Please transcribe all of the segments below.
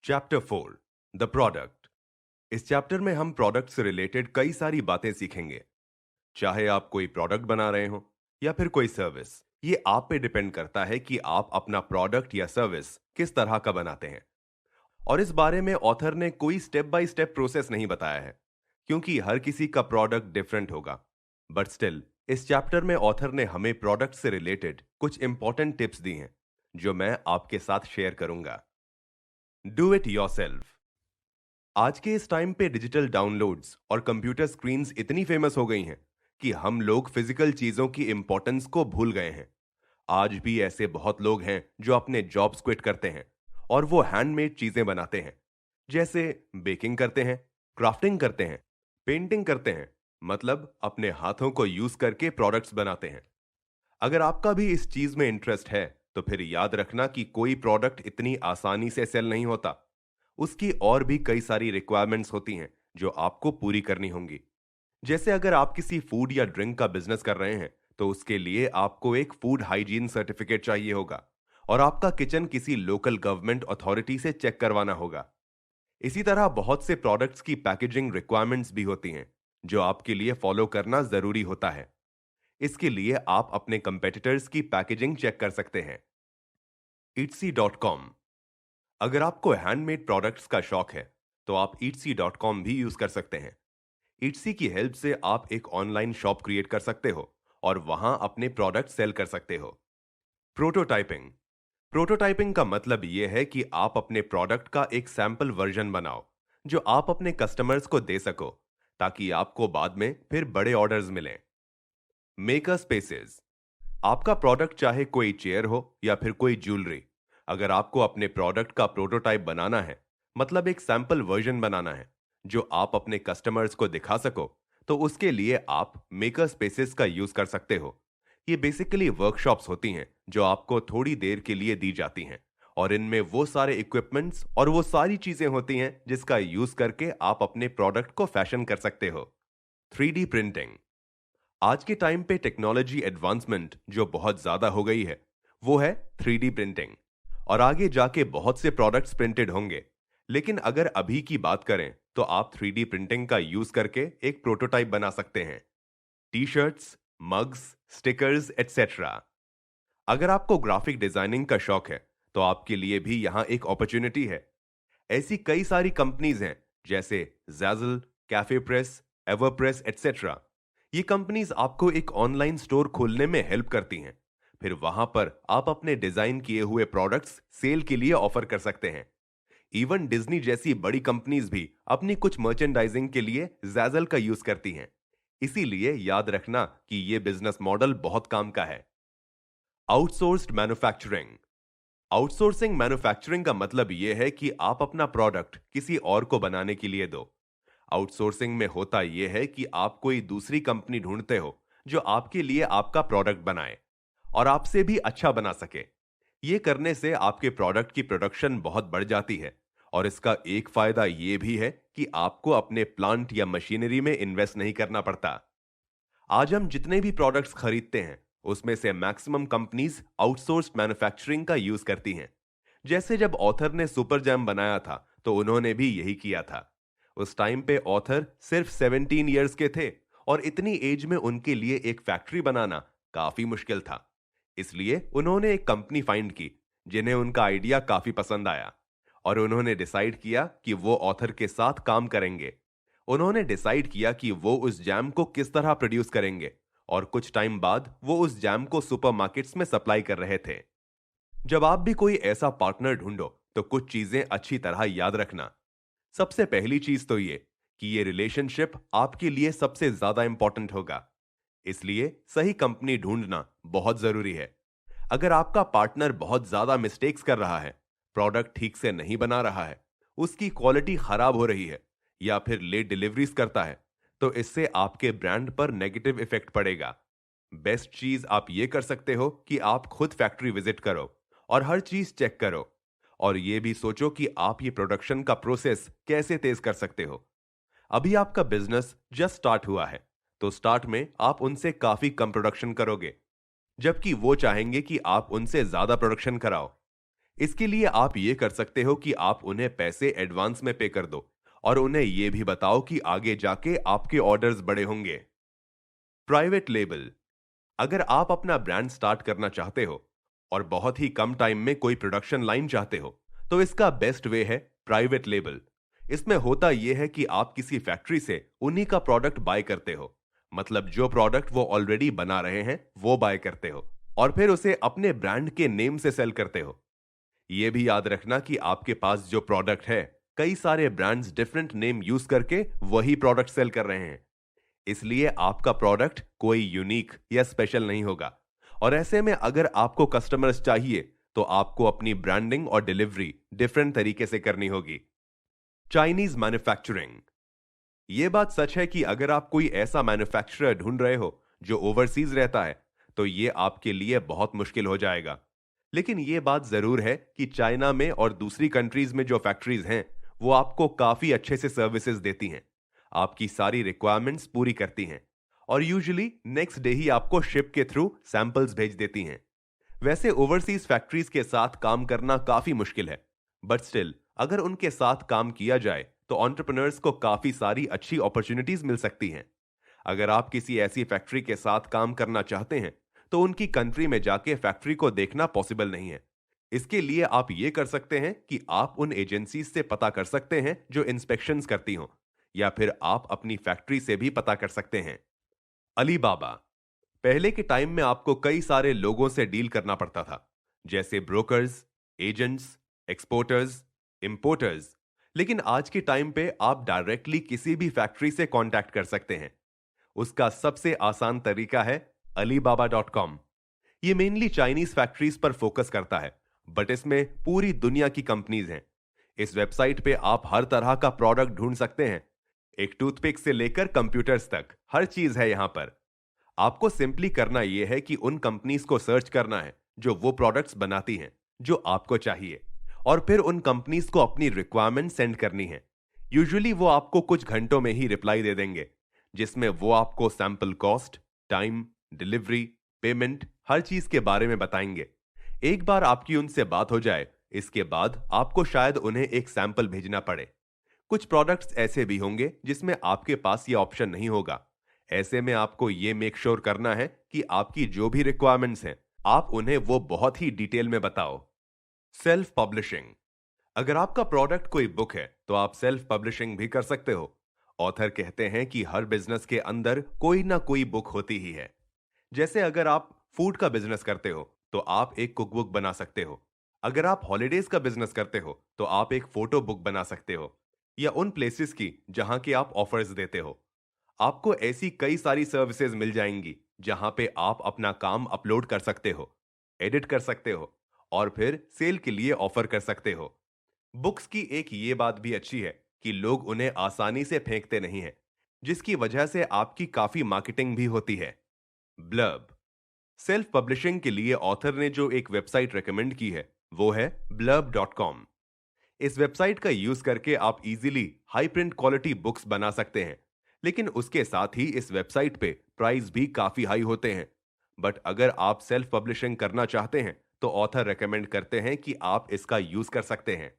Chapter 4 the product. इस chapter में हम प्रोडक्ट से रिलेटेड कई सारी बातें सीखेंगे। चाहे आप कोई प्रोडक्ट बना रहे हो या फिर कोई सर्विस, ये आप पे डिपेंड करता है कि आप अपना प्रोडक्ट या सर्विस किस तरह का बनाते हैं। और इस बारे में ऑथर ने कोई स्टेप बाय स्टेप प्रोसेस नहीं बताया है, क्योंकि हर किसी का प्रोडक्ट डिफरेंट होगा। बट स्टिल, इस चैप्टर में ऑथर ने हमें प्रोडक्ट से रिलेटेड कुछ इंपॉर्टेंट टिप्स दी हैं, जो मैं आपके साथ शेयर करूंगा। Do it yourself. आज के इस टाइम पे डिजिटल डाउनलोड्स और कंप्यूटर स्क्रीन्स इतनी फेमस हो गई हैं कि हम लोग फिजिकल चीजों की इंपॉर्टेंस को भूल गए हैं। आज भी ऐसे बहुत लोग हैं जो अपने जॉब्स क्विट करते हैं और वो हैंडमेड चीजें बनाते हैं, जैसे बेकिंग करते हैं, क्राफ्टिंग करते हैं, पेंटिंग करते हैं, मतलब अपने हाथों को यूज करके प्रोडक्ट्स बनाते हैं। अगर आपका भी इस चीज में इंटरेस्ट है, तो फिर याद रखना कि कोई प्रोडक्ट इतनी आसानी से सेल नहीं होता। उसकी और भी कई सारी रिक्वायरमेंट्स होती हैं जो आपको पूरी करनी होंगी। जैसे अगर आप किसी फूड या ड्रिंक का बिजनेस कर रहे हैं, तो उसके लिए आपको एक फूड हाइजीन सर्टिफिकेट चाहिए होगा और आपका किचन किसी लोकल गवर्नमेंट अथॉरिटी से चेक करवाना होगा। इसी तरह बहुत से प्रोडक्ट्स की पैकेजिंग रिक्वायरमेंट्स भी होती हैं, जो आपके लिए फॉलो करना जरूरी होता है। इसके लिए आप अपने कंपेटिटर्स की पैकेजिंग चेक कर सकते हैं। itsy.com। अगर आपको हैंडमेड प्रोडक्ट्स का शौक है, तो आप itsy.com भी यूज कर सकते हैं। इट्सी की हेल्प से आप एक ऑनलाइन शॉप क्रिएट कर सकते हो और वहां अपने प्रोडक्ट सेल कर सकते हो। प्रोटोटाइपिंग। प्रोटोटाइपिंग का मतलब यह है कि आप अपने प्रोडक्ट का एक सैंपल वर्जन बनाओ, जो आप अपने कस्टमर्स को दे सको, ताकि आपको बाद में फिर बड़े ऑर्डर्स मिलें। Maker spaces. आपका प्रोडक्ट चाहे कोई चेयर हो या फिर कोई ज्वेलरी, अगर आपको अपने प्रोडक्ट का प्रोटोटाइप बनाना है, मतलब एक सैंपल वर्जन बनाना है जो आप अपने कस्टमर्स को दिखा सको, तो उसके लिए आप मेकर स्पेसेस का यूज कर सकते हो। ये बेसिकली वर्कशॉप्स होती हैं जो आपको थोड़ी देर के लिए दी जाती हैं, और इनमें वो सारे इक्विपमेंट्स और वो सारी चीजें होती हैं जिसका यूज करके आप अपने प्रोडक्ट को फैशन कर सकते हो। 3D printing. आज के टाइम पे टेक्नोलॉजी एडवांसमेंट जो बहुत ज्यादा हो गई है, वो है 3D प्रिंटिंग। और आगे जाके बहुत से प्रोडक्ट्स प्रिंटेड होंगे। लेकिन अगर अभी की बात करें, तो आप 3D प्रिंटिंग का यूज करके एक प्रोटोटाइप बना सकते हैं। T shirts, mugs, stickers etcetera. अगर आपको ग्राफिक डिजाइनिंग का शौक है, तो आपके लिए भी यहां एक अपॉर्चुनिटी है। ऐसी कई सारी कंपनीज हैं, जैसे Zazzle, कैफे प्रेस, एवरप्रेस एटसेट्रा। ये कंपनीज आपको एक ऑनलाइन स्टोर खोलने में हेल्प करती हैं। फिर वहां पर आप अपने डिजाइन किए हुए प्रोडक्ट्स सेल के लिए ऑफर कर सकते हैं। इवन डिज्नी जैसी बड़ी कंपनीज भी अपनी कुछ मर्चेंडाइजिंग के लिए Zazzle का यूज करती हैं। इसीलिए याद रखना कि ये बिजनेस मॉडल बहुत काम का है। Outsourced manufacturing. आउटसोर्सिंग मैन्युफैक्चरिंग का मतलब यह है कि आप अपना प्रोडक्ट किसी और को बनाने के लिए दो। आउटसोर्सिंग में होता यह है कि आप कोई दूसरी कंपनी ढूंढते हो जो आपके लिए आपका प्रोडक्ट बनाए और आपसे भी अच्छा बना सके। ये करने से आपके प्रोडक्ट की प्रोडक्शन बहुत बढ़ जाती है, और इसका एक फायदा यह भी है कि आपको अपने प्लांट या मशीनरी में इन्वेस्ट नहीं करना पड़ता। आज हम जितने भी प्रोडक्ट्स खरीदते हैं, उसमें से मैक्सिमम कंपनीज आउटसोर्स्ड मैन्युफैक्चरिंग का यूज करती हैं। जैसे जब ऑथर ने सुपर जैम बनाया था, तो उन्होंने भी यही किया था। उस टाइम पे ऑथर सिर्फ 17 इयर्स के थे, और इतनी एज में उनके लिए एक फैक्ट्री बनाना काफी मुश्किल था। इसलिए उन्होंने एक कंपनी फाइंड की, जिन्हें उनका आइडिया काफी पसंद आया, और उन्होंने डिसाइड किया कि वो ऑथर के साथ काम करेंगे। उन्होंने डिसाइड किया कि वो उस जैम को किस तरह प्रोड्यूस करेंगे, और कुछ टाइम बाद वो उस जैम को सुपरमार्केट्स में सप्लाई कर रहे थे। जब आप भी कोई ऐसा पार्टनर ढूंढो, तो कुछ चीजें अच्छी तरह याद रखना। सबसे पहली चीज तो ये कि ये रिलेशनशिप आपके लिए सबसे ज्यादा इंपॉर्टेंट होगा। इसलिए सही कंपनी ढूंढना बहुत जरूरी है। अगर आपका पार्टनर बहुत ज्यादा मिस्टेक्स कर रहा है, प्रोडक्ट ठीक से नहीं बना रहा है, उसकी क्वालिटी खराब हो रही है, या फिर लेट डिलीवरीज करता है, तो इससे आपके ब्रांड पर नेगेटिव इफेक्ट पड़ेगा। बेस्ट चीज आप ये कर सकते हो कि आप खुद फैक्ट्री विजिट करो और हर चीज चेक करो, और ये भी सोचो कि आप ये प्रोडक्शन का प्रोसेस कैसे तेज कर सकते हो। अभी आपका बिजनेस जस्ट स्टार्ट हुआ है, तो स्टार्ट में आप उनसे काफी कम प्रोडक्शन करोगे, जबकि वो चाहेंगे कि आप उनसे ज्यादा प्रोडक्शन कराओ। इसके लिए आप ये कर सकते हो कि आप उन्हें पैसे एडवांस में पे कर दो और उन्हें ये भी बताओ कि आगे जाके आपके ऑर्डर्स बड़े होंगे। Private label. अगर आप अपना ब्रांड स्टार्ट करना चाहते हो और बहुत ही कम टाइम में कोई प्रोडक्शन लाइन चाहते हो, तो इसका बेस्ट वे है प्राइवेट लेबल। इसमें होता यह है कि आप किसी फैक्ट्री से उन्हीं का प्रोडक्ट बाय करते हो, मतलब जो प्रोडक्ट वो ऑलरेडी बना रहे हैं वो बाय करते हो और फिर उसे अपने ब्रांड के नेम से सेल करते हो। यह भी याद रखना कि आपके पास जो प्रोडक्ट है, कई सारे ब्रांड्स डिफरेंट नेम यूज करके वही प्रोडक्ट सेल कर रहे हैं, इसलिए आपका प्रोडक्ट कोई यूनिक या स्पेशल नहीं होगा। और ऐसे में अगर आपको कस्टमर्स चाहिए तो आपको अपनी ब्रांडिंग और डिलीवरी डिफरेंट तरीके से करनी होगी। Chinese manufacturing. यह बात सच है कि अगर आप कोई ऐसा मैन्युफैक्चरर ढूंढ रहे हो जो ओवरसीज रहता है, तो यह आपके लिए बहुत मुश्किल हो जाएगा। लेकिन यह बात जरूर है कि चाइना में और दूसरी कंट्रीज में जो फैक्ट्रीज हैं, वो आपको काफी अच्छे से सर्विसेज देती हैं, आपकी सारी रिक्वायरमेंट्स पूरी करती हैं और यूजुअली नेक्स्ट डे ही आपको शिप के थ्रू सैंपल्स भेज देती हैं। वैसे ओवरसीज फैक्ट्रीज के साथ काम करना काफी मुश्किल है, बट स्टिल अगर उनके साथ काम किया जाए तो एंटरप्रेन्योर्स को काफी सारी अच्छी अपॉर्चुनिटीज मिल सकती हैं। अगर आप किसी ऐसी फैक्ट्री के साथ काम करना चाहते हैं, तो उनकी कंट्री में जाके फैक्ट्री को देखना पॉसिबल नहीं है। इसके लिए आप ये कर सकते हैं कि आप उन एजेंसीज से पता कर सकते हैं जो इंस्पेक्शंस करती हों, या फिर आप अपनी फैक्ट्री से भी पता कर सकते हैं। अलीबाबा। पहले के टाइम में आपको कई सारे लोगों से डील करना पड़ता था, जैसे ब्रोकर्स, एजेंट्स, एक्सपोर्टर्स, इंपोर्टर्स। लेकिन आज के टाइम पे आप डायरेक्टली किसी भी फैक्ट्री से कांटेक्ट कर सकते हैं। उसका सबसे आसान तरीका है alibaba.com। ये मेनली चाइनीज फैक्ट्रीज पर फोकस करता है, बट इसमें पूरी दुनिया की कंपनीज हैं। इस वेबसाइट पे आप हर तरह का प्रोडक्ट ढूंढ सकते हैं, एक टूथपिक से लेकर कंप्यूटर्स तक हर चीज है यहां पर। आपको सिंपली करना यह है कि उन कंपनीज को सर्च करना है जो वो प्रोडक्ट्स बनाती हैं जो आपको चाहिए, और फिर उन कंपनीज को अपनी रिक्वायरमेंट सेंड करनी है। यूजुअली वो आपको कुछ घंटों में ही रिप्लाई दे देंगे, जिसमें वो आपको sample cost, time, delivery, payment, हर चीज के बारे में बताएंगे। एक बार आपकी उनसे बात हो जाए, इसके बाद आपको शायद उन्हें एक सैंपल भेजना पड़े। कुछ प्रोडक्ट्स ऐसे भी होंगे जिसमें आपके पास ये ऑप्शन नहीं होगा। ऐसे में आपको ये मेक श्योर करना है कि आपकी जो भी रिक्वायरमेंट्स हैं, आप उन्हें वो बहुत ही डिटेल में बताओ। Self publishing. अगर आपका प्रोडक्ट कोई बुक है तो आप सेल्फ पब्लिशिंग भी कर सकते हो। ऑथर कहते हैं कि हर बिजनेस के अंदर कोई ना कोई बुक होती ही है। जैसे अगर आप फूड का बिजनेस करते हो तो आप एक कुक बुक बना सकते हो। अगर आप हॉलिडेज का बिजनेस करते हो तो आप एक फोटो बुक बना सकते हो, या उन प्लेसेस की जहां के आप ऑफर्स देते हो। आपको ऐसी कई सारी सर्विसेज मिल जाएंगी जहां पे आप अपना काम अपलोड कर सकते हो, एडिट कर सकते हो और फिर सेल के लिए ऑफर कर सकते हो। बुक्स की एक ये बात भी अच्छी है कि लोग उन्हें आसानी से फेंकते नहीं हैं, जिसकी वजह से आपकी काफी मार्केटिंग भी होती है। ब्लर्ब। सेल्फ पब्लिशिंग के लिए ऑथर ने जो एक वेबसाइट रेकमेंड की है वो है blurb.com। इस वेबसाइट का यूज करके आप easily high print quality books बना सकते हैं, लेकिन उसके साथ ही इस वेबसाइट पे प्राइस भी काफी हाई होते हैं। बट अगर आप सेल्फ पब्लिशिंग करना चाहते हैं तो ऑथर रेकमेंड करते हैं कि आप इसका यूज कर सकते हैं।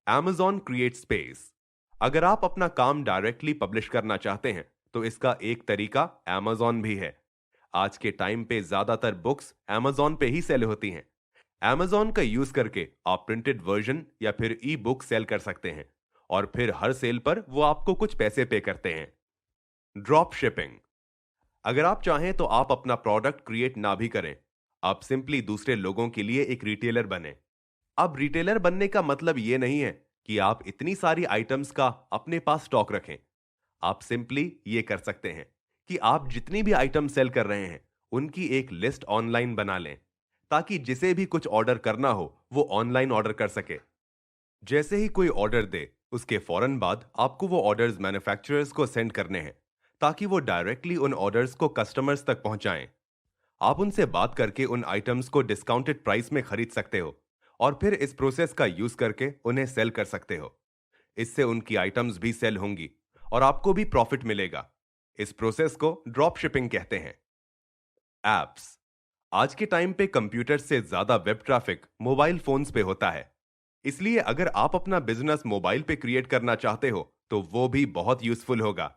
Amazon create space. अगर आप अपना काम डायरेक्टली पब्लिश करना चाहते हैं तो इसका एक तरीका Amazon भी है। आज के टाइम पे ज्यादातर बुक्स Amazon पे ही सेल होती हैं। Amazon का यूज करके आप प्रिंटेड वर्जन या फिर ई बुक सेल कर सकते हैं, और फिर हर सेल पर वो आपको कुछ पैसे पे करते हैं। Drop shipping. अगर आप चाहें तो आप अपना प्रोडक्ट क्रिएट ना भी करें, आप सिंपली दूसरे लोगों के लिए एक रिटेलर बने। अब रिटेलर बनने का मतलब ये नहीं है कि आप इतनी सारी आइटम्स का अपने पास स्टॉक रखें। आप सिंपली ये कर सकते हैं कि आप जितनी भी आइटम सेल कर रहे हैं उनकी एक लिस्ट ऑनलाइन बना लें, ताकि जिसे भी कुछ ऑर्डर करना हो वो ऑनलाइन ऑर्डर कर सके। जैसे ही कोई ऑर्डर दे, उसके फौरन बाद आपको वो ऑर्डर्स मैन्युफैक्चरर्स को सेंड करने हैं, ताकि वो डायरेक्टली उन ऑर्डर्स को कस्टमर्स तक पहुंचाएं। आप उनसे बात करके उन आइटम्स को डिस्काउंटेड प्राइस में खरीद सकते हो और फिर इस प्रोसेस का यूज करके उन्हें सेल कर सकते हो। इससे उनकी आइटम्स भी सेल होंगी और आपको भी प्रॉफिट मिलेगा। इस प्रोसेस को ड्रॉप शिपिंग कहते हैं। एप्स। आज के टाइम पे कंप्यूटर से ज्यादा वेब ट्रैफिक मोबाइल फोन्स पे होता है। इसलिए अगर आप अपना बिजनेस मोबाइल पे क्रिएट करना चाहते हो तो वो भी बहुत यूजफुल होगा।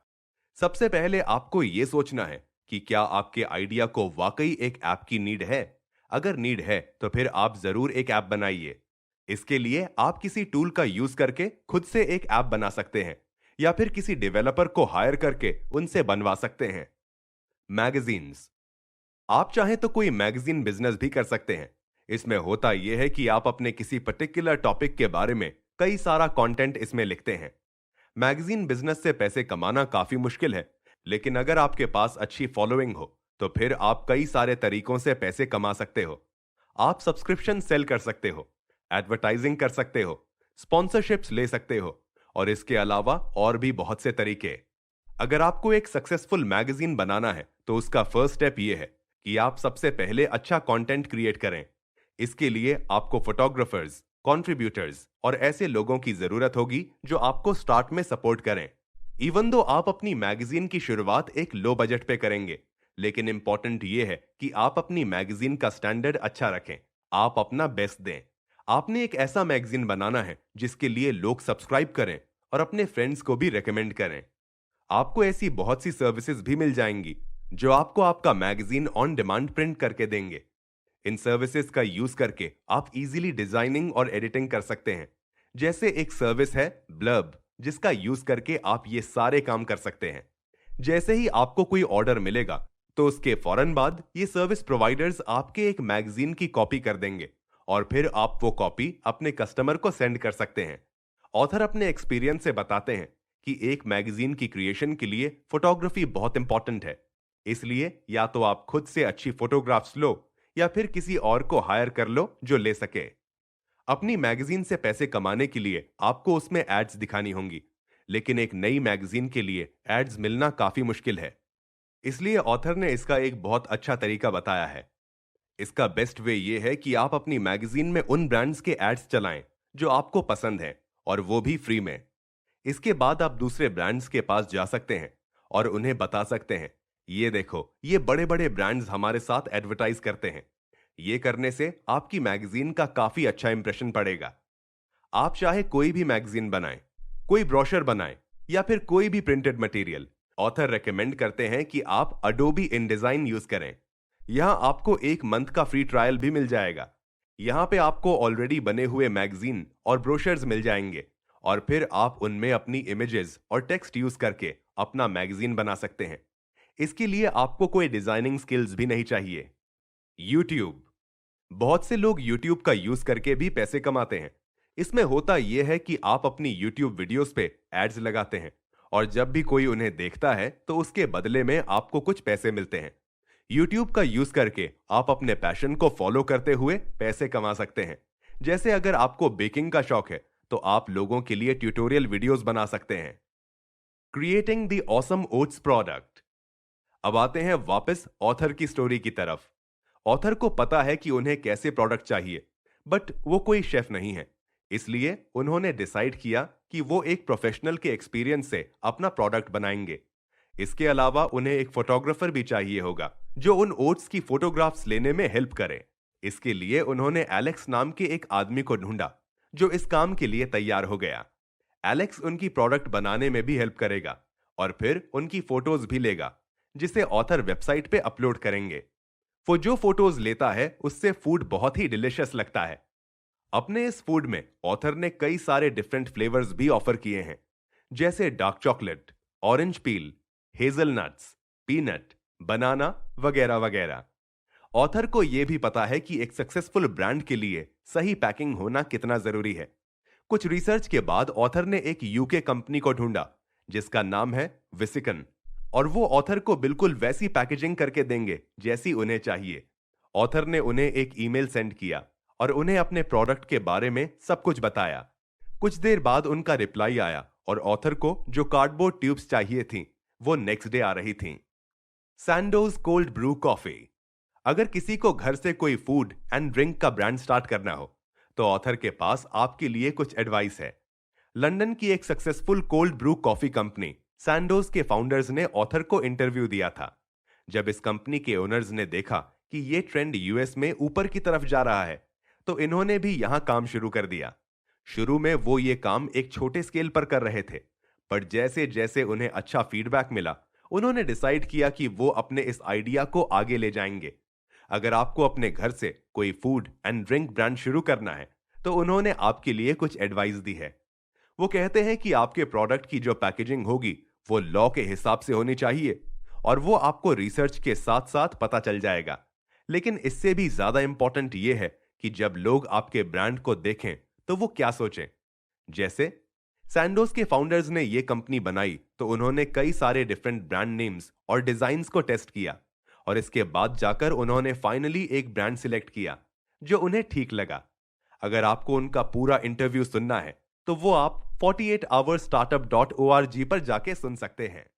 सबसे पहले आपको ये सोचना है कि क्या आपके आइडिया को वाकई एक ऐप की नीड है। अगर नीड है तो फिर आप जरूर एक ऐप बनाइए। इसके लिए आप किसी टूल का यूज करके खुद से एक ऐप बना सकते हैं या फिर किसी डेवलपर को हायर करके उनसे बनवा सकते हैं। मैगजीन्स, आप चाहें तो कोई मैगजीन बिजनेस भी कर सकते हैं। इसमें होता यह है कि आप अपने किसी पर्टिकुलर टॉपिक के बारे में कई सारा कंटेंट इसमें लिखते हैं। मैगजीन बिजनेस से पैसे कमाना काफी मुश्किल है, लेकिन अगर आपके पास अच्छी फॉलोइंग हो तो फिर आप कई सारे तरीकों से पैसे कमा सकते हो। आप सब्सक्रिप्शन सेल कर सकते हो, एडवर्टाइजिंग कर सकते हो, स्पॉन्सरशिप्स ले सकते हो और इसके अलावा और भी बहुत से तरीके। अगर आपको एक सक्सेसफुल मैगजीन बनाना है तो उसका फर्स्ट स्टेप यह है कि आप सबसे पहले अच्छा कंटेंट क्रिएट करें। इसके लिए आपको फोटोग्राफर्स, कंट्रीब्यूटर्स और ऐसे लोगों की जरूरत होगी जो आपको स्टार्ट में सपोर्ट करें। इवन दो आप अपनी मैगजीन की शुरुआत एक लो बजट पे करेंगे, लेकिन इंपॉर्टेंट यह है कि आप अपनी मैगजीन का स्टैंडर्ड अच्छा रखें। आप अपना बेस्ट दें। आपने एक ऐसा मैगजीन बनाना है जिसके लिए लोग सब्सक्राइब करें और अपने फ्रेंड्स को भी रेकमेंड करें। आपको ऐसी बहुत सी सर्विसेज भी मिल जाएंगी जो आपको आपका मैगजीन ऑन डिमांड प्रिंट करके देंगे। इन सर्विसेज का यूज करके आप इजीली डिजाइनिंग और एडिटिंग कर सकते हैं। जैसे एक सर्विस है ब्लर्ब, जिसका यूज करके आप ये सारे काम कर सकते हैं। जैसे ही आपको कोई ऑर्डर मिलेगा तो उसके फौरन बाद ये सर्विस प्रोवाइडर्स आपके एक मैगजीन की कॉपी कर देंगे और फिर आप वो कॉपी अपने कस्टमर को सेंड कर सकते हैं। ऑथर अपने एक्सपीरियंस से बताते हैं कि एक मैगजीन की क्रिएशन के लिए फोटोग्राफी बहुत इंपॉर्टेंट है। इसलिए या तो आप खुद से अच्छी फोटोग्राफ्स लो या फिर किसी और को हायर कर लो जो ले सके। अपनी मैगजीन से पैसे कमाने के लिए आपको उसमें एड्स दिखानी होंगी, लेकिन एक नई मैगजीन के लिए एड्स मिलना काफी मुश्किल है। इसलिए ऑथर ने इसका एक बहुत अच्छा तरीका बताया है। इसका बेस्ट वे ये है कि आप अपनी मैगजीन में उन ब्रांड्स के एड्स चलाएं जो आपको पसंद है, और वो भी फ्री में। इसके बाद आप दूसरे ब्रांड्स के पास जा सकते हैं और उन्हें बता सकते हैं, ये देखो ये बड़े बड़े ब्रांड्स हमारे साथ एडवर्टाइज करते हैं। ये करने से आपकी मैगजीन का काफी अच्छा इंप्रेशन पड़ेगा। आप चाहे कोई भी मैगजीन बनाएं, कोई ब्रोशर बनाएं या फिर कोई भी प्रिंटेड मटेरियल, ऑथर रेकमेंड करते हैं कि आप अडोबी इनडिजाइन यूज करें। यहां आपको एक मंथ का फ्री ट्रायल भी मिल जाएगा। यहां पे आपको ऑलरेडी बने हुए मैगजीन और ब्रोशर्स मिल जाएंगे और फिर आप उनमें अपनी इमेजेस और टेक्स्ट यूज करके अपना मैगजीन बना सकते हैं। इसके लिए आपको कोई डिजाइनिंग स्किल्स भी नहीं चाहिए। यूट्यूब, बहुत से लोग यूट्यूब का यूज करके भी पैसे कमाते हैं। इसमें होता यह है कि आप अपनी यूट्यूब वीडियोस पे एड्स लगाते हैं और जब भी कोई उन्हें देखता है तो उसके बदले में आपको कुछ पैसे मिलते हैं। यूट्यूब का यूज करके आप अपने पैशन को फॉलो करते हुए पैसे कमा सकते हैं। जैसे अगर आपको बेकिंग का शौक है तो आप लोगों के लिए ट्यूटोरियल वीडियोस बना सकते हैं। Creating the awesome oats product. अब आते हैं वापस ऑथर की स्टोरी की तरफ। ऑथर को पता है कि उन्हें कैसे प्रोडक्ट चाहिए, बट वो कोई शेफ नहीं है। इसलिए उन्होंने डिसाइड किया कि वो एक प्रोफेशनल के एक्सपीरियंस से अपना प्रोडक्ट बनाएंगे। इसके अलावा उन्हें एक फोटोग्राफर भी चाहिए होगा जो उन ओट्स की फोटोग्राफ्स लेने में हेल्प करे। इसके लिए उन्होंने एलेक्स नाम के एक आदमी को ढूंढा जो इस काम के लिए तैयार हो गया। एलेक्स उनकी प्रोडक्ट बनाने में भी हेल्प करेगा और फिर उनकी फोटोज भी लेगा, जिसे ऑथर वेबसाइट पे अपलोड करेंगे। वो जो फोटोज लेता है उससे फूड बहुत ही डिलिशियस लगता है। अपने इस फूड में ऑथर ने कई सारे डिफरेंट फ्लेवर्स भी ऑफर किए हैं, जैसे dark chocolate, orange peel, hazel nuts, peanut, banana वगैरह वगैरह। ऑथर को यह भी पता है कि एक सक्सेसफुल ब्रांड के लिए सही पैकिंग होना कितना जरूरी है। कुछ रिसर्च के बाद ऑथर ने एक यूके कंपनी को ढूंढा जिसका नाम है विसिकन, और वो ऑथर को बिल्कुल वैसी पैकेजिंग करके देंगे जैसी उन्हें चाहिए। ऑथर ने उन्हें एक ईमेल सेंड किया और उन्हें अपने प्रोडक्ट के बारे में सब कुछ बताया। कुछ देर बाद उनका रिप्लाई आया और ऑथर को जो कार्डबोर्ड ट्यूब्स चाहिए थीं, वो नेक्स्ट डे आ रही थीं। Sandows cold brew coffee. अगर किसी को घर से कोई फूड एंड ड्रिंक का ब्रांड स्टार्ट करना हो तो ऑथर के पास आपके लिए कुछ एडवाइस है। लंदन की एक successful cold brew coffee company Sandows के फाउंडर्स ने ऑथर को इंटरव्यू दिया था। जब इस कंपनी के ओनर्स ने देखा कि ये ट्रेंड यूएस में ऊपर की तरफ जा रहा है, तो इन्होंने भी यहां काम शुरू कर दिया। शुरू में वो ये काम एक छोटे स्केल पर कर रहे थे, पर जैसे जैसे उन्हें अच्छा फीडबैक मिला, उन्होंने डिसाइड किया कि वो अपने इस आइडिया को आगे ले जाएंगे। अगर आपको अपने घर से कोई फूड एंड ड्रिंक ब्रांड शुरू करना है, तो उन्होंने आपके लिए कुछ एडवाइस दी है। वो कहते हैं कि आपके प्रोडक्ट की जो पैकेजिंग होगी, वो लॉ के हिसाब से होनी चाहिए, और वो आपको रिसर्च के साथ साथ पता चल जाएगा। लेकिन इससे भी ज्यादा इंपॉर्टेंट ये है कि जब लोग आपके ब्रांड को देखें, तो वो क्या सोचें। जैसे सैंडोज के फाउंडर्स ने ये कंपनी बनाई तो उन्होंने कई सारे डिफरेंट ब्रांड नेम्स और डिजाइन्स को टेस्ट किया, और इसके बाद जाकर उन्होंने फाइनली एक ब्रांड सिलेक्ट किया जो उन्हें ठीक लगा। अगर आपको उनका पूरा इंटरव्यू सुनना है, तो वो आप 48hourstartup.org पर जाके सुन सकते हैं।